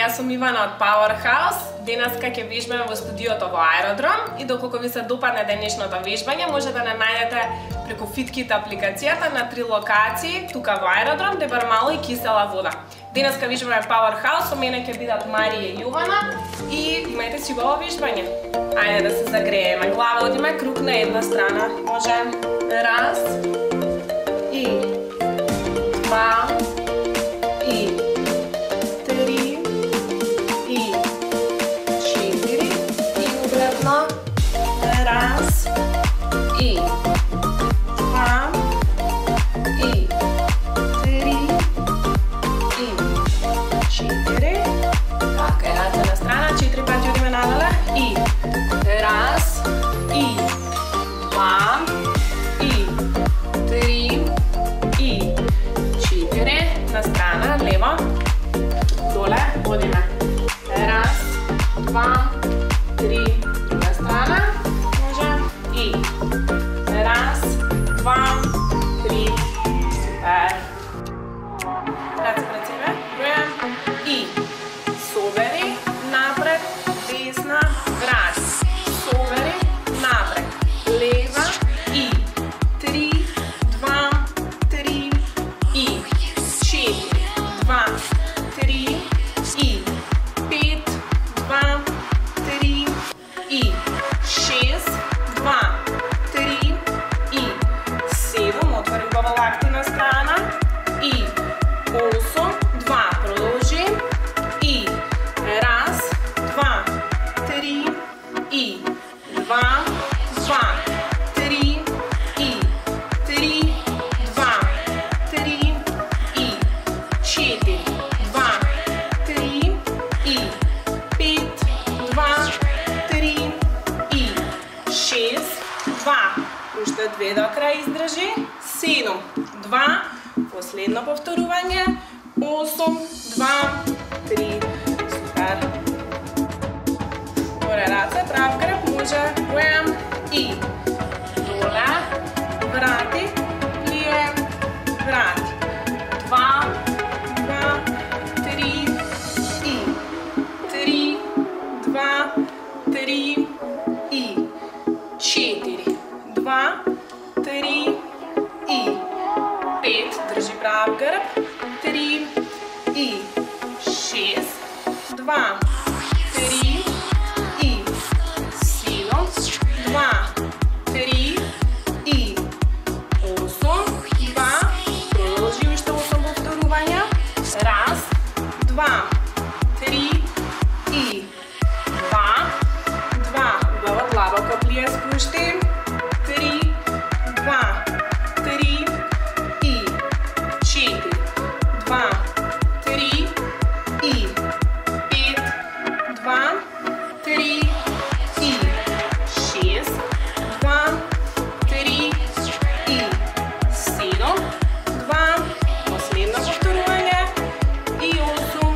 jaz sem Ivana od Powerhouse. Denaska ќе вежбаме во студиото во Аеродром и доколку ви се допадне денешното вежбање, може да не најдете преку FitKit апликацијата на 3 локации тука во Аеродром, Дебармало и Кисела вода. Денеска вежбаме Powerhouse, со мене ќе бидат Марија и Јована и имајте си убаво вежбање. Ајде да се загрееме. Глава одиме круг на една страна. Може раз и два и три и четири и обратно. Раз и два и три и четири. Така, едната на страна, 4 пати одиме надоле и раз и два и три и четири. На страна, лево, доле, одиме. Раз, два, три, друга страна, може. И раз, два, три, супер. Раце пред себе, бројам. И собери, напред, десна, врати. Собери, напред, лева и три, два, три и четири, два, три и пет, два, три и шест, два, три и седем. Отвори убаво лакти на страна и 8, 2, продолжи и раз, два, три и два, три и три, два, три и четири, два, три и пет, два, три и шест, два. Уште две до крај издржи. 7, 2. Последно повторување. 8, 2, 3. Супер. Горе раце, прав грб, може. Бројам и доле, врати, лие, врати. 2, 2, 3 и 3, 2, 3 и 4, 2, 3 и 5. Држи прав грб. 3 и 6, 2, 3 и 7, 2, 3 и 8, 2. Продолжи уште 8 повторувања. Раз, два, три и 2, 2. Убаво длабоко плие спушти. 3, 2, 3 и 4, 2, 3 и 5, 2, 3 и 6, 2, 3 и 7, 2. Последно повторување и 8,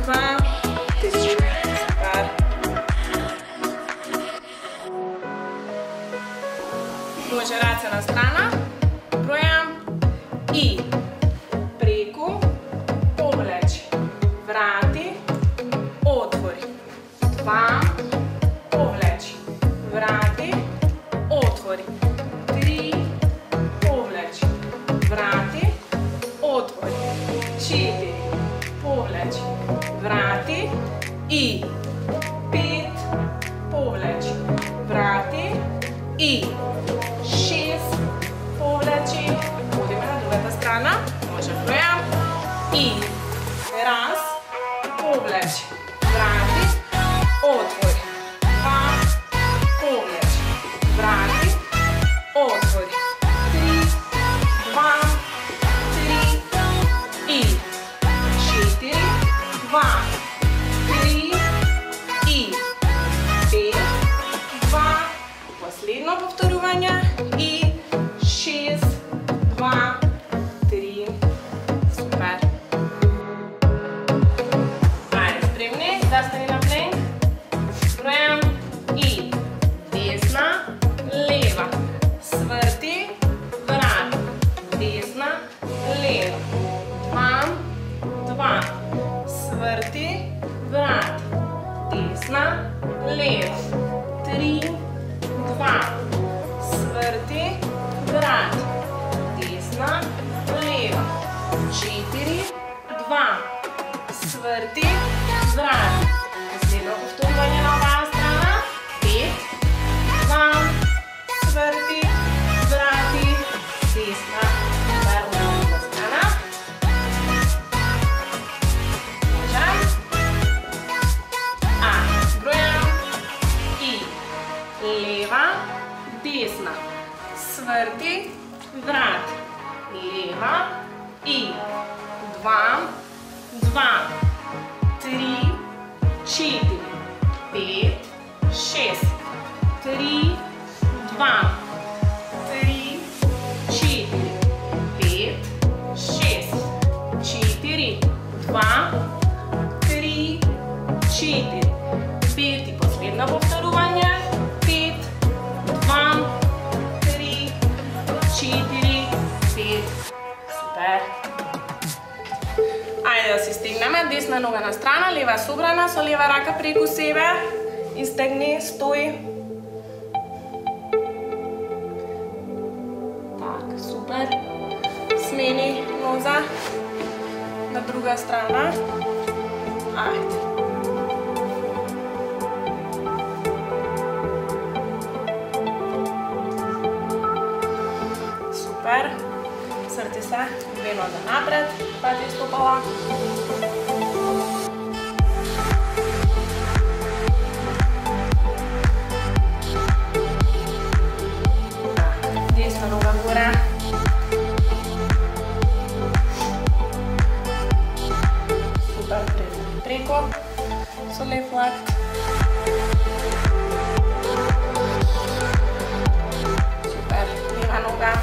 2, 3. Супер. Може раце на страна. Бројам и преку, повлечи, врати, отвори. 2, повлечи, врати, отвори. 3, повлечи, врати, отвори. 4, повлечи, врати и 5, повлечи, врати и 6, повлечи. Одиме на другата страна. Може бројам и раз, повлечи, врати, отвори. 2, повлечи, врати, отвори. 3, 2, 3 и 4, 2, 3 и 5, 2. Последно повторување и 6, 2, 3. Супер. Ајде, спремни, застани на плен. Бројам и десна, лева, сврти, врати, десна, лева, 2, 2, сврти, врати. leva, desna, svrti, vrati, leva, in, 2, 2, 3, 4, 5, 6, 3, 2, 3, 4, 5, 6, 4, 2, 3, 4, 5 i poslednje povtorjanje, 5, 2, 3, 4, 5, super. Ajde, da si stegneme, desna noga na stran, leva sobrana, so leva raka preko sebe, iztegni, stoj. Tak, super. Smeni noza na druga strana. Ajde. Super. Srti se, dve noge napred, pa ti stopala. Desna noga gore. Super, preko. So lep flag. Super, leva noga.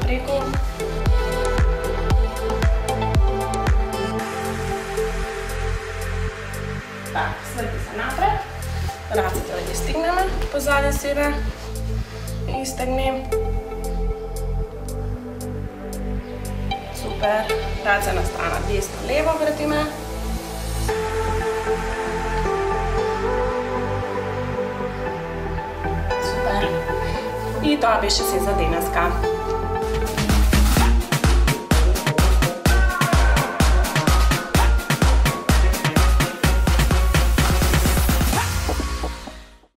Preko. Tak, svrti se napred. Raci torej stigneme pozadje sebe. Iztegni. Super. Raci na strana desno, levo vrtime. Super. I to bi še si za deneska.